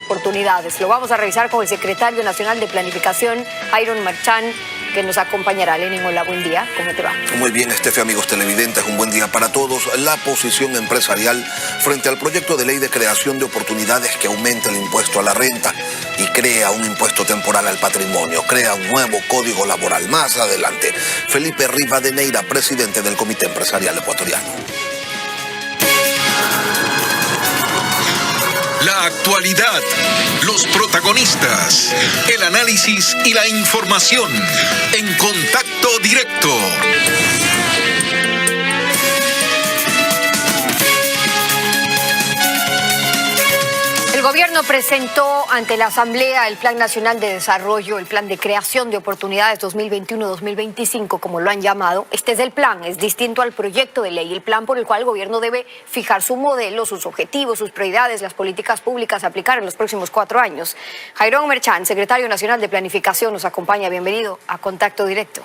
oportunidades. Lo vamos a revisar con el secretario nacional de Planificación, Jairon Marchán, que nos acompañará. Lenin, hola, buen día. ¿Cómo te va? Muy bien, Estefi, amigos televidentes, un buen día para todos. La posición empresarial frente al proyecto de ley de creación de oportunidades que aumenta el impuesto a la renta y crea un impuesto temporal al patrimonio, crea un nuevo código laboral. Más adelante, Felipe Rivadeneira, presidente del Comité Empresarial Ecuatoriano. La actualidad, los protagonistas, el análisis y la información en Contacto Directo. El gobierno presentó ante la Asamblea el Plan Nacional de Desarrollo, el Plan de Creación de Oportunidades 2021-2025, como lo han llamado. Este es el plan, es distinto al proyecto de ley, el plan por el cual el gobierno debe fijar su modelo, sus objetivos, sus prioridades, las políticas públicas a aplicar en los próximos 4 años. Jairon Marchán, secretario nacional de Planificación, nos acompaña. Bienvenido a Contacto Directo.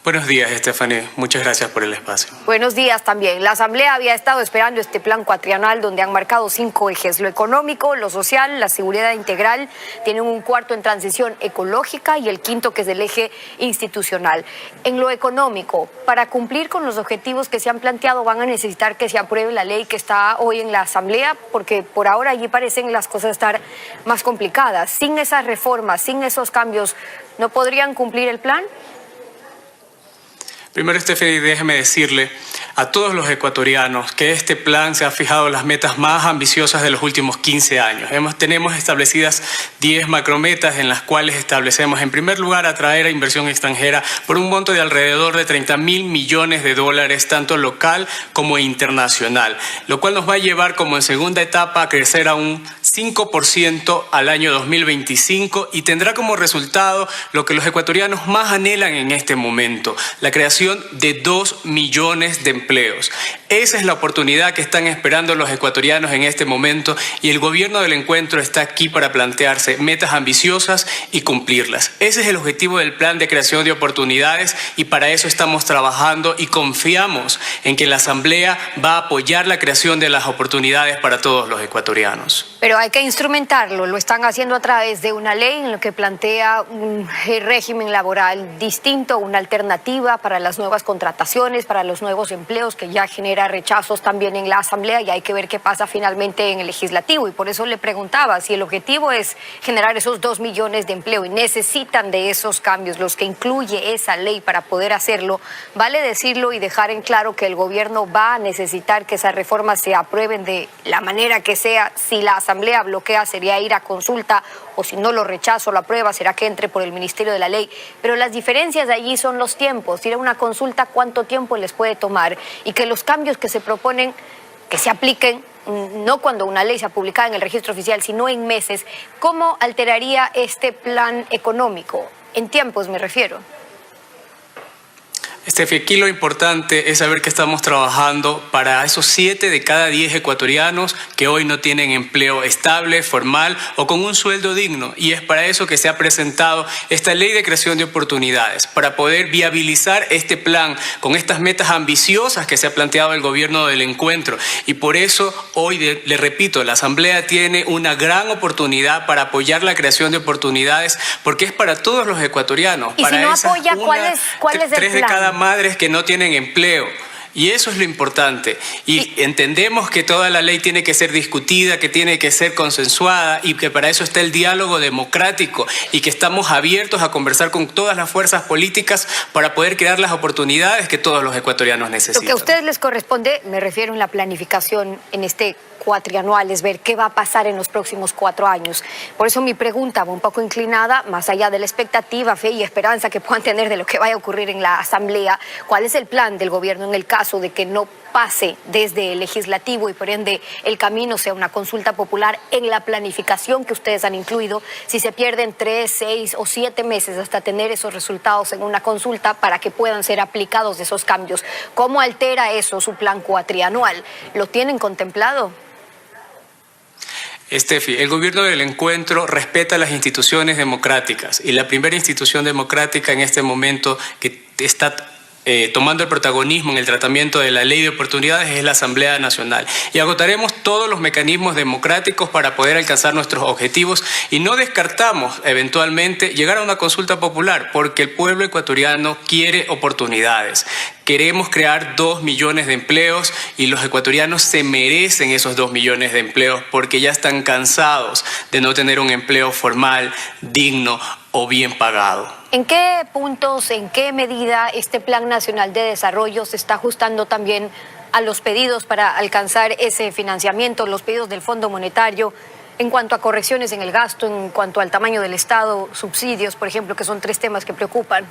Buenos días, Stephanie. Muchas gracias por el espacio. Buenos días también. La Asamblea había estado esperando este plan cuatrienal donde han marcado 5 ejes: lo económico, lo social, la seguridad integral, tienen un cuarto en transición ecológica y el quinto, que es el eje institucional. En lo económico, para cumplir con los objetivos que se han planteado, van a necesitar que se apruebe la ley que está hoy en la Asamblea, porque por ahora allí parecen las cosas estar más complicadas. Sin esas reformas, sin esos cambios, ¿no podrían cumplir el plan? Primero, Stephanie, déjeme decirle a todos los ecuatorianos que este plan se ha fijado las metas más ambiciosas de los últimos 15 años. Tenemos establecidas 10 macrometas en las cuales establecemos, en primer lugar, atraer a inversión extranjera por un monto de alrededor de 30.000 millones de dólares, tanto local como internacional, lo cual nos va a llevar como en segunda etapa a crecer a un 5% al año 2025 y tendrá como resultado lo que los ecuatorianos más anhelan en este momento: la creación de 2 millones de empleos. Esa es la oportunidad que están esperando los ecuatorianos en este momento y el gobierno del encuentro está aquí para plantearse metas ambiciosas y cumplirlas. Ese es el objetivo del plan de creación de oportunidades y para eso estamos trabajando y confiamos en que la Asamblea va a apoyar la creación de las oportunidades para todos los ecuatorianos. Pero hay que instrumentarlo, lo están haciendo a través de una ley en lo que plantea un régimen laboral distinto, una alternativa para las nuevas contrataciones, para los nuevos empleos, que ya genera rechazos también en la Asamblea, y hay que ver qué pasa finalmente en el Legislativo. Y por eso le preguntaba si el objetivo es generar esos 2 millones de empleo y necesitan de esos cambios, los que incluye esa ley para poder hacerlo. Vale decirlo y dejar en claro que el gobierno va a necesitar que esas reformas se aprueben de la manera que sea. Si la Asamblea bloquea, sería ir a consulta, o si no lo rechaza o lo aprueba, será que entre por el Ministerio de la Ley. Pero las diferencias de allí son los tiempos. Ir a una consulta, ¿cuánto tiempo les puede tomar? Y que los cambios que se proponen, que se apliquen, no cuando una ley sea publicada en el registro oficial, sino en meses. ¿Cómo alteraría este plan económico? En tiempos me refiero. Estefi, aquí lo importante es saber que estamos trabajando para esos 7 de cada 10 ecuatorianos que hoy no tienen empleo estable, formal o con un sueldo digno. Y es para eso que se ha presentado esta ley de creación de oportunidades, para poder viabilizar este plan con estas metas ambiciosas que se ha planteado el gobierno del encuentro. Y por eso hoy, le repito, la Asamblea tiene una gran oportunidad para apoyar la creación de oportunidades, porque es para todos los ecuatorianos. Y para si no apoya, ¿cuál es el 3 de plan? cada madres que no tienen empleo. Y eso es lo importante. Y entendemos que toda la ley tiene que ser discutida, que tiene que ser consensuada y que para eso está el diálogo democrático y que estamos abiertos a conversar con todas las fuerzas políticas para poder crear las oportunidades que todos los ecuatorianos necesitan. Lo que a ustedes les corresponde, me refiero en la planificación en este cuatrianual, es ver qué va a pasar en los próximos 4 años. Por eso mi pregunta va un poco inclinada, más allá de la expectativa, fe y esperanza que puedan tener de lo que vaya a ocurrir en la Asamblea. ¿Cuál es el plan del gobierno en el caso de que no pase desde el legislativo y por ende el camino sea una consulta popular en la planificación que ustedes han incluido? Si se pierden 3, 6 o 7 meses hasta tener esos resultados en una consulta para que puedan ser aplicados esos cambios, ¿cómo altera eso su plan cuatrianual? ¿Lo tienen contemplado? Estefi, el gobierno del encuentro respeta las instituciones democráticas y la primera institución democrática en este momento que está tomando el protagonismo en el tratamiento de la ley de oportunidades es la Asamblea Nacional. Y agotaremos todos los mecanismos democráticos para poder alcanzar nuestros objetivos y no descartamos eventualmente llegar a una consulta popular porque el pueblo ecuatoriano quiere oportunidades. Queremos crear 2 millones de empleos y los ecuatorianos se merecen esos 2 millones de empleos porque ya están cansados de no tener un empleo formal, digno o bien pagado. ¿En qué puntos, en qué medida este Plan Nacional de Desarrollo se está ajustando también a los pedidos para alcanzar ese financiamiento, los pedidos del Fondo Monetario, en cuanto a correcciones en el gasto, en cuanto al tamaño del Estado, subsidios, por ejemplo, que son 3 temas que preocupan?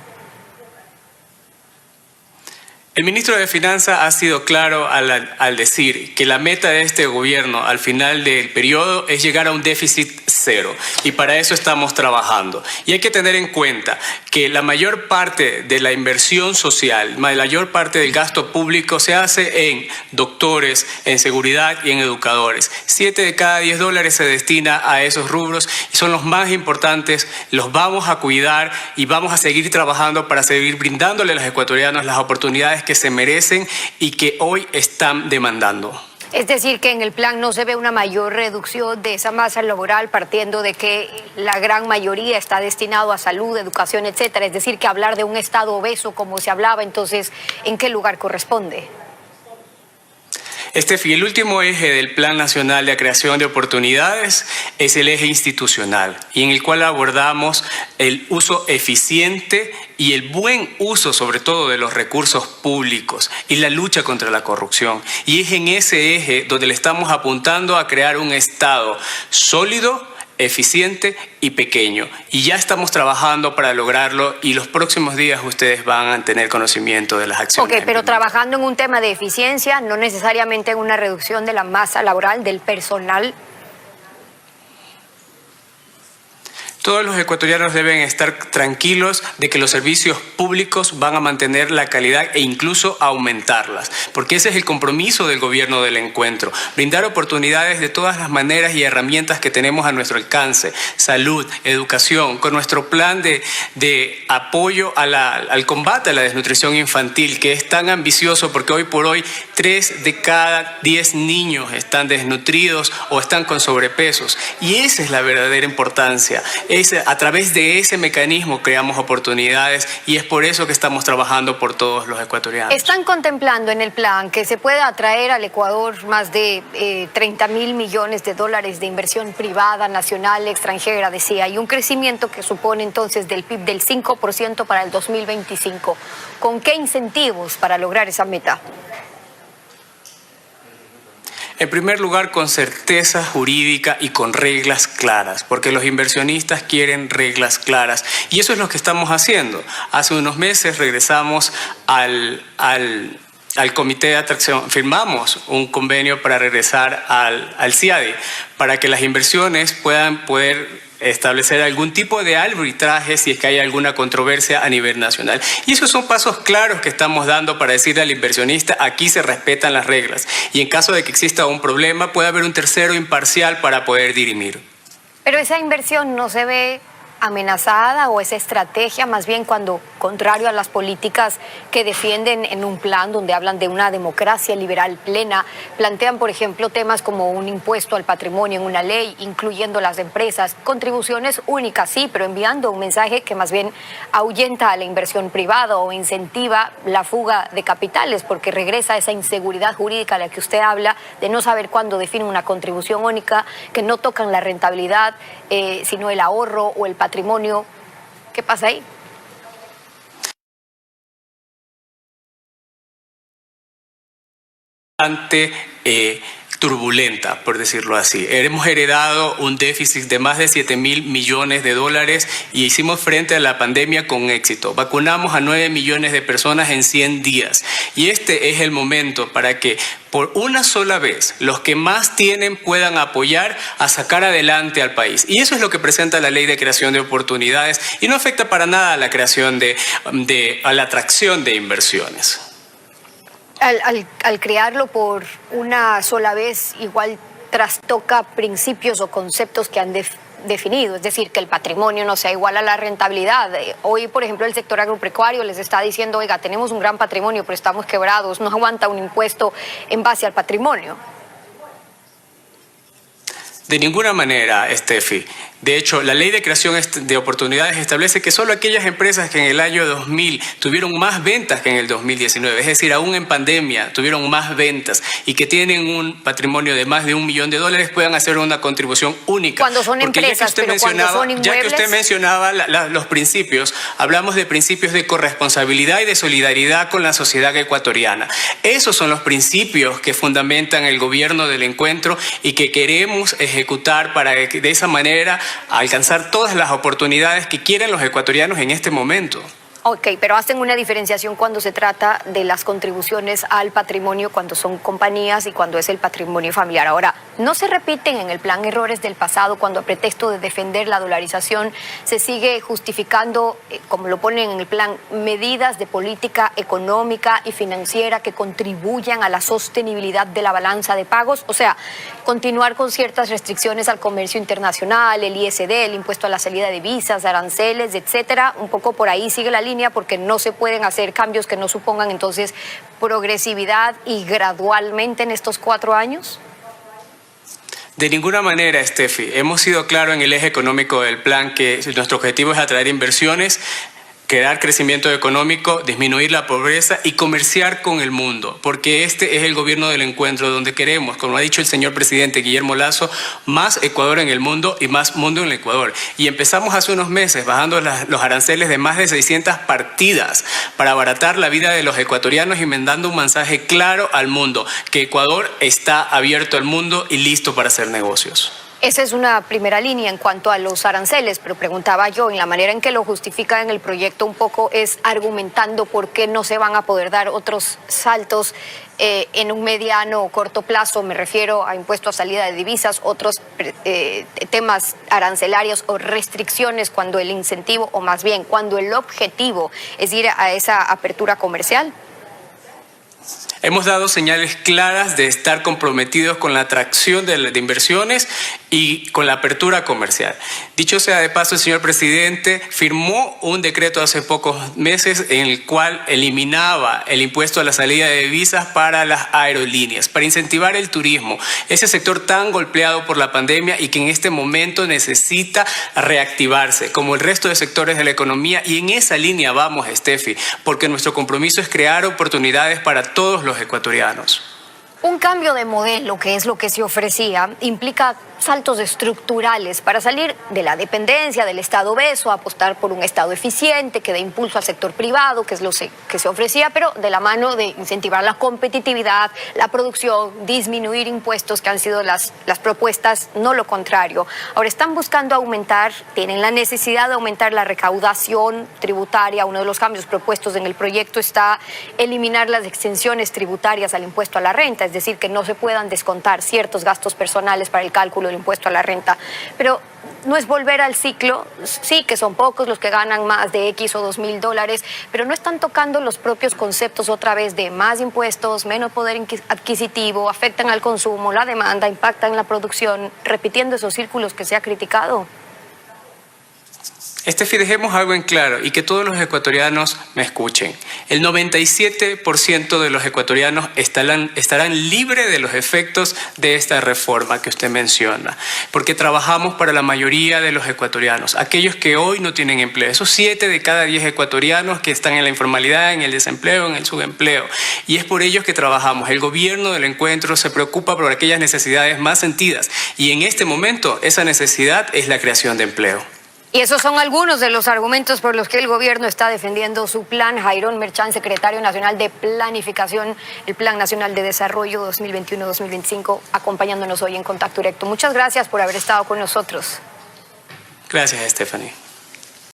El ministro de Finanzas ha sido claro al decir que la meta de este gobierno al final del periodo es llegar a un déficit cero y para eso estamos trabajando. Y hay que tener en cuenta que la mayor parte de la inversión social, la mayor parte del gasto público se hace en doctores, en seguridad y en educadores. 7 de cada 10 dólares se destina a esos rubros y son los más importantes, los vamos a cuidar y vamos a seguir trabajando para seguir brindándole a los ecuatorianos las oportunidades que se merecen y que hoy están demandando. Es decir, que en el plan no se ve una mayor reducción de esa masa laboral partiendo de que la gran mayoría está destinado a salud, educación, etcétera. Es decir, que hablar de un Estado obeso como se hablaba, entonces, ¿en qué lugar corresponde? Y el último eje del Plan Nacional de Creación de Oportunidades es el eje institucional y en el cual abordamos el uso eficiente y el buen uso sobre todo de los recursos públicos y la lucha contra la corrupción. Y es en ese eje donde le estamos apuntando a crear un Estado sólido, eficiente y pequeño. Y ya estamos trabajando para lograrlo y los próximos días ustedes van a tener conocimiento de las acciones. Ok, pero trabajando en un tema de eficiencia, no necesariamente en una reducción de la masa laboral, del personal. Todos los ecuatorianos deben estar tranquilos de que los servicios públicos van a mantener la calidad e incluso aumentarlas, porque ese es el compromiso del gobierno del encuentro, brindar oportunidades de todas las maneras y herramientas que tenemos a nuestro alcance, salud, educación, con nuestro plan de apoyo al combate a la desnutrición infantil, que es tan ambicioso porque hoy por hoy 3 de cada 10 niños están desnutridos o están con sobrepesos, y esa es la verdadera importancia. A través de ese mecanismo creamos oportunidades y es por eso que estamos trabajando por todos los ecuatorianos. ¿Están contemplando en el plan que se pueda atraer al Ecuador más de 30.000 millones de dólares de inversión privada, nacional, extranjera, decía, y un crecimiento que supone entonces del PIB del 5% para el 2025? ¿Con qué incentivos para lograr esa meta? En primer lugar, con certeza jurídica y con reglas claras, porque los inversionistas quieren reglas claras y eso es lo que estamos haciendo. Hace unos meses regresamos al Comité de Atracción, firmamos un convenio para regresar al CIADI, para que las inversiones puedan establecer algún tipo de arbitraje si es que hay alguna controversia a nivel nacional. Y esos son pasos claros que estamos dando para decirle al inversionista, aquí se respetan las reglas. Y en caso de que exista un problema, puede haber un tercero imparcial para poder dirimir. Pero esa inversión no se ve amenazada o esa estrategia, más bien cuando, contrario a las políticas que defienden en un plan donde hablan de una democracia liberal plena, plantean, por ejemplo, temas como un impuesto al patrimonio en una ley, incluyendo las empresas, contribuciones únicas, sí, pero enviando un mensaje que más bien ahuyenta a la inversión privada o incentiva la fuga de capitales, porque regresa esa inseguridad jurídica a la que usted habla, de no saber cuándo define una contribución única, que no tocan la rentabilidad, sino el ahorro o el patrimonio. ¿Qué pasa ahí? Turbulenta, por decirlo así. Hemos heredado un déficit de más de 7.000 millones de dólares y hicimos frente a la pandemia con éxito. Vacunamos a 9 millones de personas en 100 días. Y este es el momento para que por una sola vez los que más tienen puedan apoyar a sacar adelante al país. Y eso es lo que presenta la Ley de Creación de Oportunidades y no afecta para nada a la creación a la atracción de inversiones. Al crearlo por una sola vez, igual trastoca principios o conceptos que han definido, es decir, que el patrimonio no sea igual a la rentabilidad. Hoy, por ejemplo, el sector agropecuario les está diciendo, oiga, tenemos un gran patrimonio, pero estamos quebrados, no aguanta un impuesto en base al patrimonio. De ninguna manera, Steffi. De hecho, la Ley de Creación de Oportunidades establece que solo aquellas empresas que en el año 2000 tuvieron más ventas que en el 2019, es decir, aún en pandemia tuvieron más ventas y que tienen un patrimonio de más de $1 millón, puedan hacer una contribución única. Cuando son empresas, pero cuando son inmuebles... Ya que usted mencionaba los principios, hablamos de principios de corresponsabilidad y de solidaridad con la sociedad ecuatoriana. Esos son los principios que fundamentan el gobierno del encuentro y que queremos ejecutar para que de esa manera alcanzar todas las oportunidades que quieren los ecuatorianos en este momento. Ok, pero hacen una diferenciación cuando se trata de las contribuciones al patrimonio, cuando son compañías y cuando es el patrimonio familiar. Ahora, ¿no se repiten en el plan errores del pasado cuando a pretexto de defender la dolarización se sigue justificando, como lo ponen en el plan, medidas de política económica y financiera que contribuyan a la sostenibilidad de la balanza de pagos? O sea, continuar con ciertas restricciones al comercio internacional, el ISD, el impuesto a la salida de divisas, aranceles, etcétera. Un poco por ahí sigue la línea, porque no se pueden hacer cambios que no supongan entonces progresividad y gradualmente en estos 4 años. De ninguna manera, Steffi. Hemos sido claros en el eje económico del plan que nuestro objetivo es atraer inversiones, crear crecimiento económico, disminuir la pobreza y comerciar con el mundo, porque este es el gobierno del encuentro donde queremos, como ha dicho el señor presidente Guillermo Lasso, más Ecuador en el mundo y más mundo en el Ecuador. Y empezamos hace unos meses bajando los aranceles de más de 600 partidas para abaratar la vida de los ecuatorianos y mandando un mensaje claro al mundo, que Ecuador está abierto al mundo y listo para hacer negocios. Esa es una primera línea en cuanto a los aranceles, pero preguntaba yo, en la manera en que lo justifican en el proyecto un poco es argumentando por qué no se van a poder dar otros saltos en un mediano o corto plazo, me refiero a impuesto a salida de divisas, otros temas arancelarios o restricciones cuando el incentivo, o más bien cuando el objetivo es ir a esa apertura comercial. Hemos dado señales claras de estar comprometidos con la atracción de inversiones y con la apertura comercial. Dicho sea de paso, el señor presidente firmó un decreto hace pocos meses en el cual eliminaba el impuesto a la salida de divisas para las aerolíneas, para incentivar el turismo, ese sector tan golpeado por la pandemia y que en este momento necesita reactivarse, como el resto de sectores de la economía, y en esa línea vamos, Steffi, porque nuestro compromiso es crear oportunidades para todos los ecuatorianos. Un cambio de modelo, que es lo que se ofrecía, implica saltos estructurales para salir de la dependencia del Estado obeso, apostar por un Estado eficiente que dé impulso al sector privado, que es lo que se ofrecía, pero de la mano de incentivar la competitividad, la producción, disminuir impuestos, que han sido las propuestas, no lo contrario. Ahora están buscando aumentar, tienen la necesidad de aumentar la recaudación tributaria. Uno de los cambios propuestos en el proyecto está eliminar las exenciones tributarias al impuesto a la renta, es decir, que no se puedan descontar ciertos gastos personales para el cálculo del impuesto a la renta. Pero no es volver al ciclo, sí que son pocos los que ganan más de X o $2.000, pero no están tocando los propios conceptos otra vez de más impuestos, menos poder adquisitivo, afectan al consumo, la demanda, impactan en la producción, repitiendo esos círculos que se ha criticado. Steffi, dejemos algo en claro y que todos los ecuatorianos me escuchen. El 97% de los ecuatorianos estarán libres de los efectos de esta reforma que usted menciona, porque trabajamos para la mayoría de los ecuatorianos, aquellos que hoy no tienen empleo, esos 7 de cada 10 ecuatorianos que están en la informalidad, en el desempleo, en el subempleo, y es por ellos que trabajamos. El gobierno del encuentro se preocupa por aquellas necesidades más sentidas y en este momento esa necesidad es la creación de empleo. Y esos son algunos de los argumentos por los que el gobierno está defendiendo su plan. Jairón Merchán, secretario nacional de Planificación, el Plan Nacional de Desarrollo 2021-2025, acompañándonos hoy en Contacto Directo. Muchas gracias por haber estado con nosotros. Gracias, Stephanie.